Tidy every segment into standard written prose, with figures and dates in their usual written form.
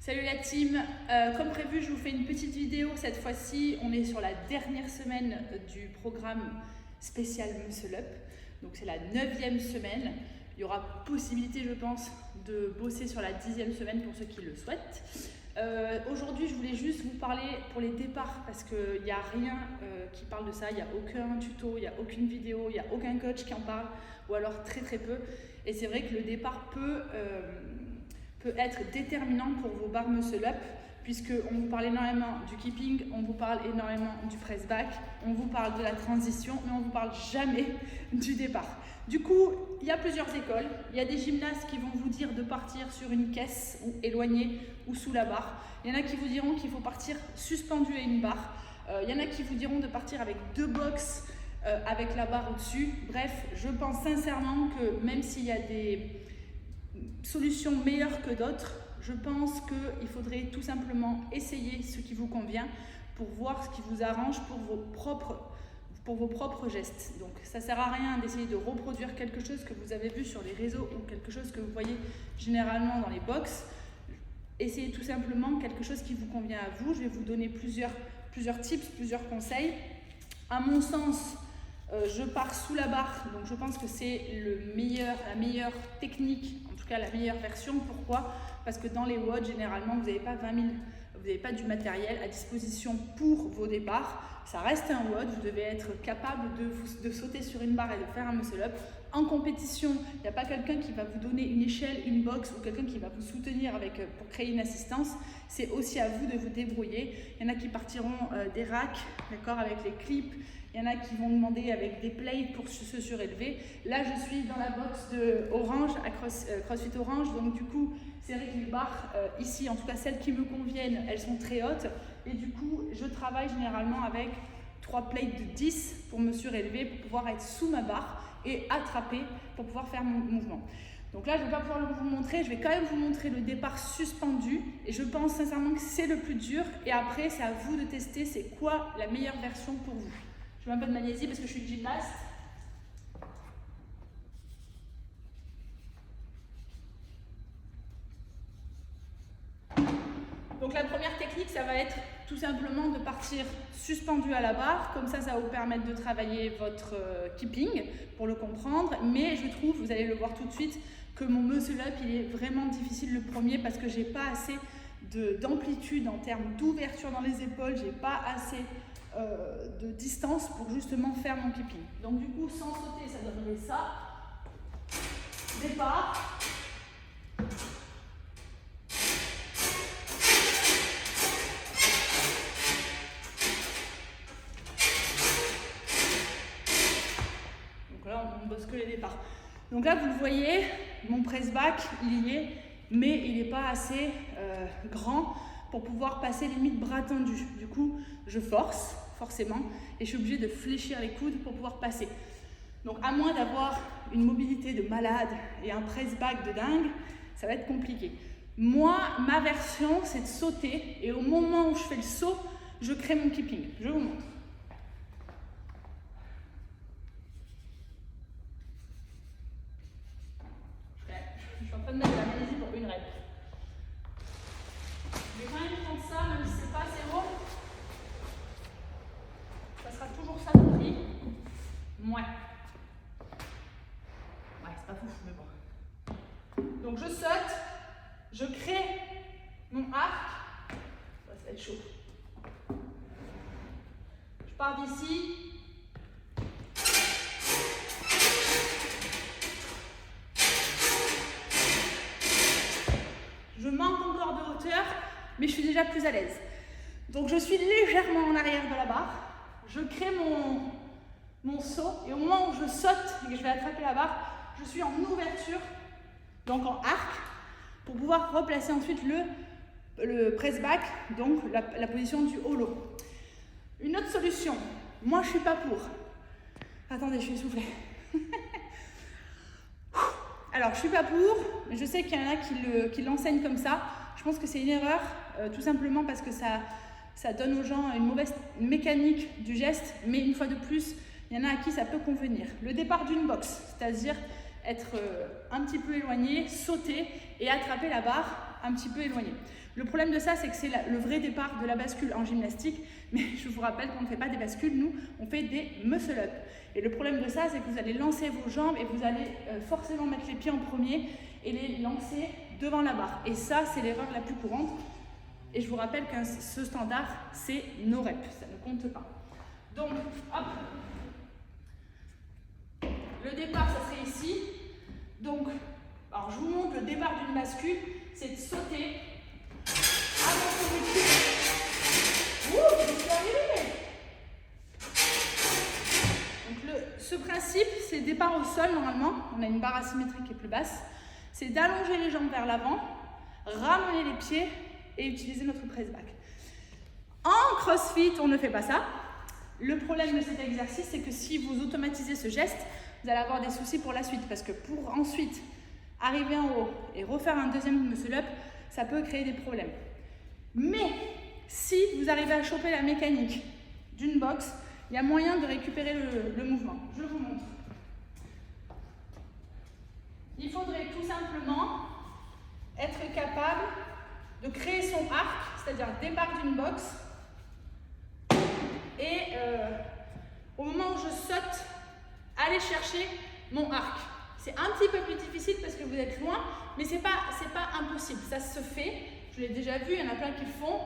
Salut la team, comme prévu je vous fais une petite vidéo cette fois-ci, on est sur la dernière semaine du programme spécial Muscle Up, donc c'est la 9e semaine, il y aura possibilité je pense de bosser sur la 10e semaine pour ceux qui le souhaitent. Aujourd'hui je voulais juste vous parler pour les départs parce qu'il n'y a rien qui parle de ça, il n'y a aucun tuto, il n'y a aucune vidéo, il n'y a aucun coach qui en parle ou alors très peu et c'est vrai que le départ peut être déterminant pour vos barres muscle up puisqu'on vous parle énormément du keeping, on vous parle énormément du press back, on vous parle de la transition, mais on ne vous parle jamais du départ. Du coup, il y a plusieurs écoles, il y a des gymnastes qui vont vous dire de partir sur une caisse ou éloignée ou sous la barre, il y en a qui vous diront qu'il faut partir suspendu à une barre, il y en a qui vous diront de partir avec 2 box avec la barre au-dessus. Bref, je pense sincèrement que même s'il y a des solutions meilleures que d'autres, je pense qu'il faudrait tout simplement essayer ce qui vous convient pour voir ce qui vous arrange pour vos propres gestes. Donc ça ne sert à rien d'essayer de reproduire quelque chose que vous avez vu sur les réseaux ou quelque chose que vous voyez généralement dans les box. Essayez tout simplement quelque chose qui vous convient à vous. Je vais vous donner plusieurs tips, plusieurs conseils. À mon sens, je pars sous la barre, donc je pense que c'est la meilleure technique, en tout cas la meilleure version. Pourquoi? Parce que dans les WOD, généralement, vous n'avez pas 20 000, vous n'avez pas du matériel à disposition pour vos départs. Ça reste un WOD, vous devez être capable de sauter sur une barre et de faire un muscle up. En compétition, il n'y a pas quelqu'un qui va vous donner une échelle, une box ou quelqu'un qui va vous soutenir pour créer une assistance. C'est aussi à vous de vous débrouiller. Il y en a qui partiront des racks, d'accord, avec les clips. Il y en a qui vont demander avec des plates pour se surélever. Là, je suis dans la box de Orange, à CrossFit Orange. Donc, du coup, c'est vrai que les barres ici, en tout cas celles qui me conviennent, elles sont très hautes. Et du coup, je travaille généralement avec 3 plates de 10 pour me surélever, pour pouvoir être sous ma barre et attraper pour pouvoir faire mon mouvement. Donc là, je ne vais pas pouvoir vous montrer. Je vais quand même vous montrer le départ suspendu. Et je pense sincèrement que c'est le plus dur. Et après, c'est à vous de tester c'est quoi la meilleure version pour vous. Je mets un peu de magnésie parce que je suis gymnaste. Donc la première technique, ça va être tout simplement de partir suspendu à la barre. Comme ça va vous permettre de travailler votre keeping pour le comprendre. Mais je trouve, vous allez le voir tout de suite, que mon muscle up, il est vraiment difficile le premier parce que j'ai pas assez d'amplitude en termes d'ouverture dans les épaules. J'ai pas assez de distance pour justement faire mon keeping. Donc du coup, sans sauter, ça donnerait ça. Départ. Donc là, on bosse que les départs. Donc là, vous le voyez, mon press back, il y est, mais il n'est pas assez grand pour pouvoir passer limite bras tendus. Du coup, je force, forcément, et je suis obligée de fléchir les coudes pour pouvoir passer. Donc à moins d'avoir une mobilité de malade et un press back de dingue, ça va être compliqué. Moi, ma version, c'est de sauter, et au moment où je fais le saut, je crée mon keeping. Je vous montre. Je suis en train de mettre de la magnésie pour une rep. Je vais quand même prendre ça, même si c'est pas assez haut. Ça sera toujours ça le prix. Ouais, c'est pas fou, mais bon. Donc je saute, je crée mon arc. Ça va être chaud. Je pars d'ici. Je manque encore de hauteur, mais je suis déjà plus à l'aise. Donc je suis légèrement en arrière de la barre. Je crée mon saut et au moment où je saute et que je vais attraper la barre, je suis en ouverture, donc en arc, pour pouvoir replacer ensuite le press back, donc la position du holo. Une autre solution, moi je suis pas pour. Attendez, je suis essoufflée. Alors je suis pas pour, mais je sais qu'il y en a qui l'enseignent comme ça. Je pense que c'est une erreur, tout simplement parce que ça donne aux gens une mauvaise mécanique du geste, mais une fois de plus, il y en a à qui ça peut convenir. Le départ d'une box, c'est-à-dire être un petit peu éloigné, sauter et attraper la barre un petit peu éloignée. Le problème de ça, c'est que c'est le vrai départ de la bascule en gymnastique, mais je vous rappelle qu'on ne fait pas des bascules, nous, on fait des muscle-up. Et le problème de ça, c'est que vous allez lancer vos jambes et vous allez forcément mettre les pieds en premier et les lancer devant la barre. Et ça, c'est l'erreur la plus courante. Et je vous rappelle que ce standard, c'est no reps, ça ne compte pas. Donc, hop, le départ, ça serait ici. Donc, alors je vous montre le départ d'une bascule, c'est de sauter. Avant qu'on recule. Ouh, je suis arrivée. Donc ce principe, c'est départ au sol normalement. On a une barre asymétrique qui est plus basse. C'est d'allonger les jambes vers l'avant, ramener les pieds et utiliser notre press back. En CrossFit, on ne fait pas ça. Le problème de cet exercice, c'est que si vous automatisez ce geste, vous allez avoir des soucis pour la suite. Parce que pour ensuite arriver en haut et refaire un deuxième muscle-up, ça peut créer des problèmes. Mais si vous arrivez à choper la mécanique d'une boxe, il y a moyen de récupérer le mouvement. Je vous montre. Il faudrait tout simplement être capable de créer son arc, c'est-à-dire départ d'une boxe. Et au moment où je saute, aller chercher mon arc. C'est un petit peu plus difficile parce que vous êtes loin, mais c'est pas impossible. Ça se fait, je l'ai déjà vu, il y en a plein qui le font.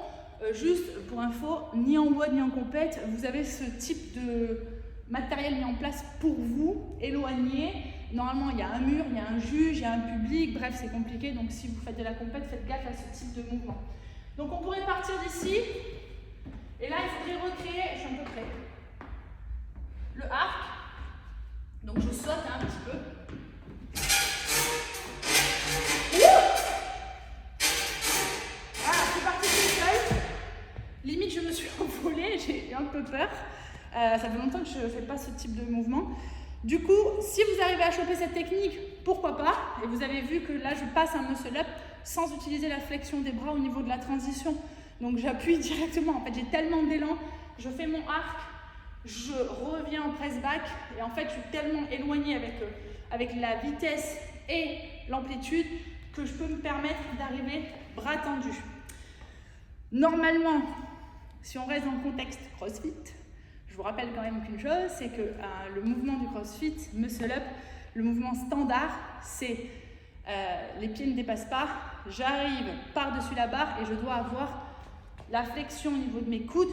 Juste pour info, ni en WOD ni en compète, vous avez ce type de matériel mis en place pour vous, éloigné. Normalement, il y a un mur, il y a un juge, il y a un public, bref, c'est compliqué. Donc si vous faites de la compète, faites gaffe à ce type de mouvement. Donc on pourrait partir d'ici. Et là, il faudrait recréer, je suis à peu près, le arc. Donc je saute un petit peu. Voilà, c'est parti tout seul. Limite, je me suis envolée, j'ai eu un peu peur. Ça fait longtemps que je ne fais pas ce type de mouvement. Du coup, si vous arrivez à choper cette technique, pourquoi pas. Et vous avez vu que là, je passe un muscle-up sans utiliser la flexion des bras au niveau de la transition. Donc j'appuie directement. En fait, j'ai tellement d'élan, je fais mon arc, je reviens en press back et en fait, je suis tellement éloignée avec la vitesse et l'amplitude que je peux me permettre d'arriver bras tendus. Normalement, si on reste dans le contexte CrossFit, je vous rappelle quand même qu'une chose, c'est que le mouvement du CrossFit, Muscle Up, le mouvement standard, c'est les pieds ne dépassent pas, j'arrive par-dessus la barre et je dois avoir la flexion au niveau de mes coudes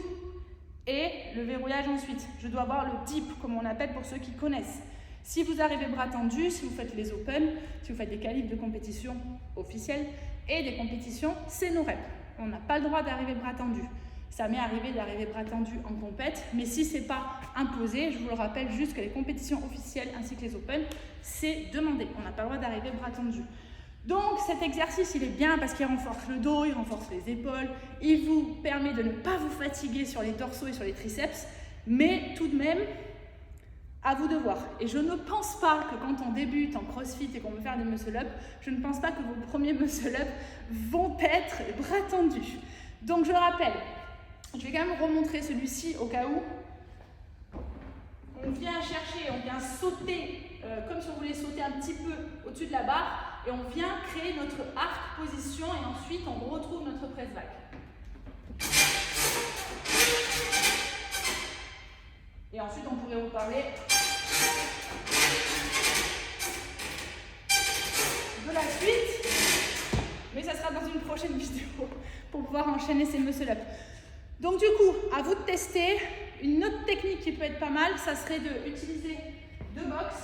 et le verrouillage ensuite. Je dois avoir le dip, comme on appelle pour ceux qui connaissent. Si vous arrivez bras tendus, si vous faites les open, si vous faites des qualifs de compétition officielles et des compétitions, c'est no reps. On n'a pas le droit d'arriver bras tendus. Ça m'est arrivé d'arriver bras tendus en compète, mais si ce n'est pas imposé, je vous le rappelle juste que les compétitions officielles ainsi que les open, c'est demandé. On n'a pas le droit d'arriver bras tendus. Donc cet exercice, il est bien parce qu'il renforce le dos, il renforce les épaules, il vous permet de ne pas vous fatiguer sur les dorsaux et sur les triceps, mais tout de même, à vous de voir. Et je ne pense pas que quand on débute en CrossFit et qu'on veut faire des muscle-up, je ne pense pas que vos premiers muscle-up vont être bras tendus. Donc je rappelle, je vais quand même remontrer celui-ci au cas où. On vient chercher, on vient sauter, comme si on voulait sauter un petit peu au-dessus de la barre, et on vient créer notre arc position, et ensuite on retrouve notre press back. Et ensuite on pourrait reparler de la suite, mais ça sera dans une prochaine vidéo pour pouvoir enchaîner ces muscle-up. Donc du coup, à vous de tester. Une autre technique qui peut être pas mal, ça serait d'utiliser deux box,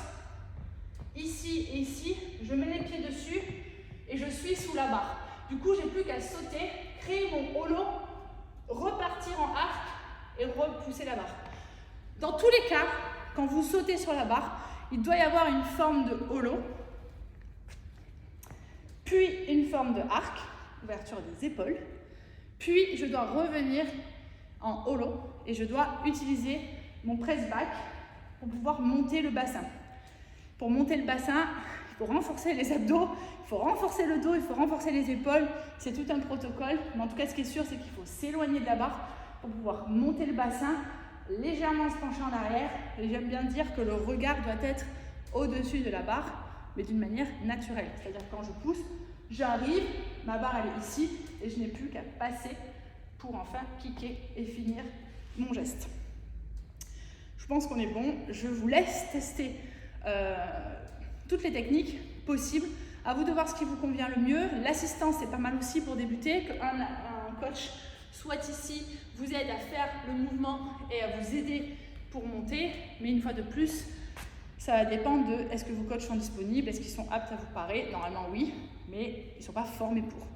ici et ici. Je mets les pieds dessus et je suis sous la barre. Du coup, j'ai plus qu'à sauter, créer mon holo, repartir en arc et repousser la barre. Dans tous les cas, quand vous sautez sur la barre, il doit y avoir une forme de holo, puis une forme de arc, ouverture des épaules, puis je dois revenir en holo et je dois utiliser mon press back pour pouvoir monter le bassin. Pour monter le bassin, il faut renforcer les abdos, il faut renforcer le dos, il faut renforcer les épaules. C'est tout un protocole, mais en tout cas ce qui est sûr, c'est qu'il faut s'éloigner de la barre pour pouvoir monter le bassin, légèrement se pencher en arrière. Et j'aime bien dire que le regard doit être au-dessus de la barre, mais d'une manière naturelle. C'est-à-dire quand je pousse, j'arrive, ma barre elle est ici, et je n'ai plus qu'à passer pour enfin kicker et finir mon geste. Je pense qu'on est bon. Je vous laisse tester toutes les techniques possibles. À vous de voir ce qui vous convient le mieux. L'assistance, c'est pas mal aussi pour débuter, qu'un coach soit ici, vous aide à faire le mouvement et à vous aider pour monter. Mais une fois de plus, ça va dépendre de est-ce que vos coachs sont disponibles, est-ce qu'ils sont aptes à vous parer. Normalement oui, mais ils ne sont pas formés pour.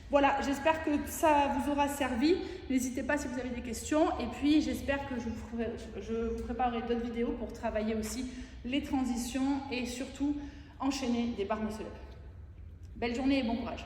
Voilà, j'espère que ça vous aura servi. N'hésitez pas si vous avez des questions. Et puis j'espère que je vous préparerai d'autres vidéos pour travailler aussi les transitions et surtout enchaîner des barres muscle-up. Belle journée et bon courage.